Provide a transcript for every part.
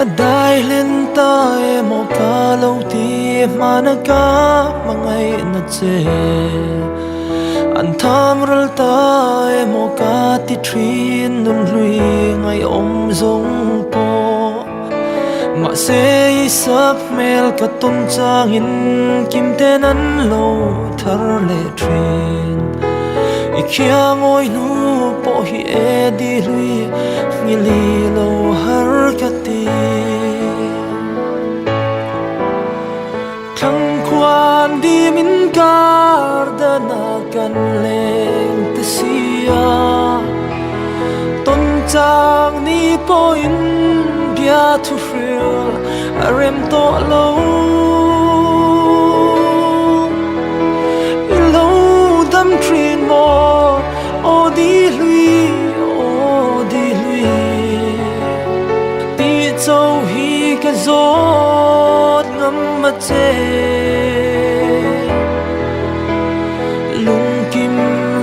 Adai lên ta em một ca lâu ti mà na ca mà ngày na che an tham rul ta em một ca ti trin nun hlui ngày zong po mà se sắp mel ka tôn trang in kim tên an lo thar le trin ikhia ngoi nu po hi e di hlui ngili lo har ka ti thăng quan đi min kar da na kan leng te sia tôn trang ni po in bia thu frill arem to lo lo dam trin mo o di hlui ti châu hi ka zot ngam ma che lung kim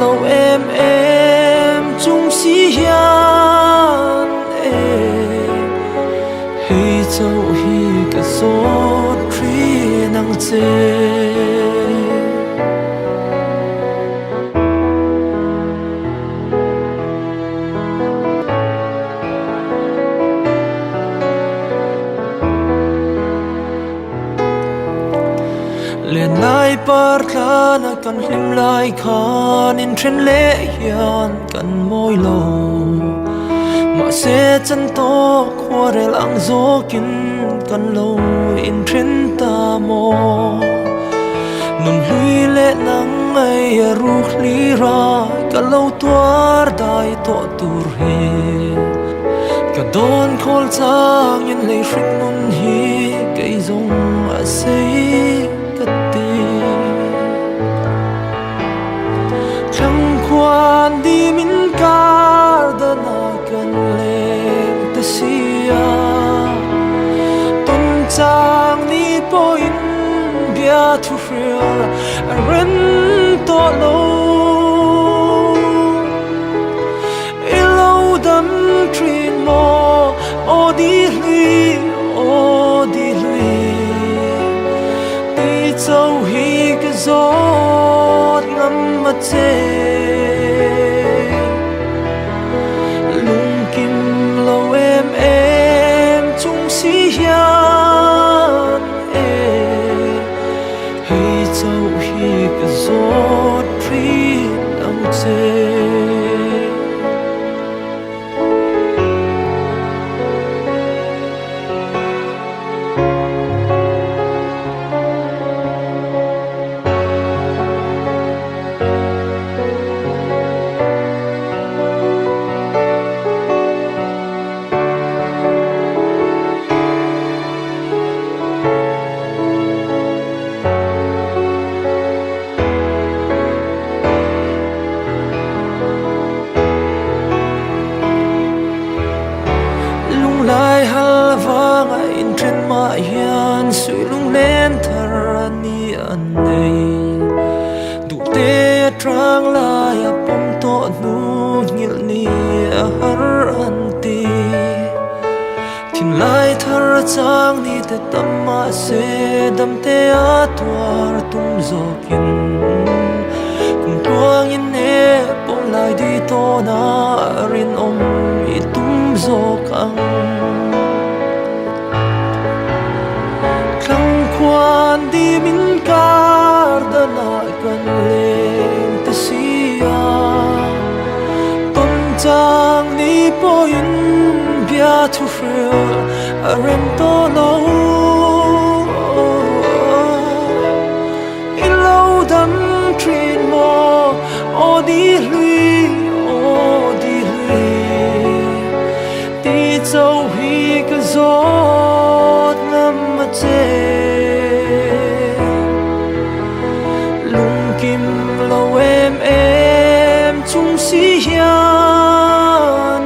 lo em chung si hian hei châu hi ka zot tri nang che lên lại par khan kan hlim lai khan in thren le hian kan moi lo ma se chan to khwarel ang zo kin kan lo in thren ta mo nun hlui le nang ai ru khli ra kan lo tuar dai to tur he ka don khol chang in le hring nun hi kai zong a sei quan đi min kar da na kan leng te sia tôn trang ni po in bia thu frill ren to lo ilo dam trin mo o di hlui ti châu hi ka zot ngam ma che chung si hian hei châu hi ka zot tri ang che lai hal vanga in tren ma hian sui lung len thar ani an nei du te trang la ya pom to nu ngil ni a har an ti thin lai thar chang ni te tam ma se dam te a tuar tum zokin kum tuang in ne pom lai di to na rin om i tum zok ang quan đi min kar da na kan leng te sia tôn trang ni po in bia thu frill arem to lo ilo dam trin mo o di hlui ti châu hi ka zot ngam ma che kim lo em chung si hian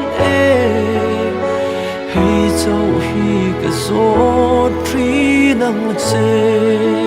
hei châu hi ka zot tri nang che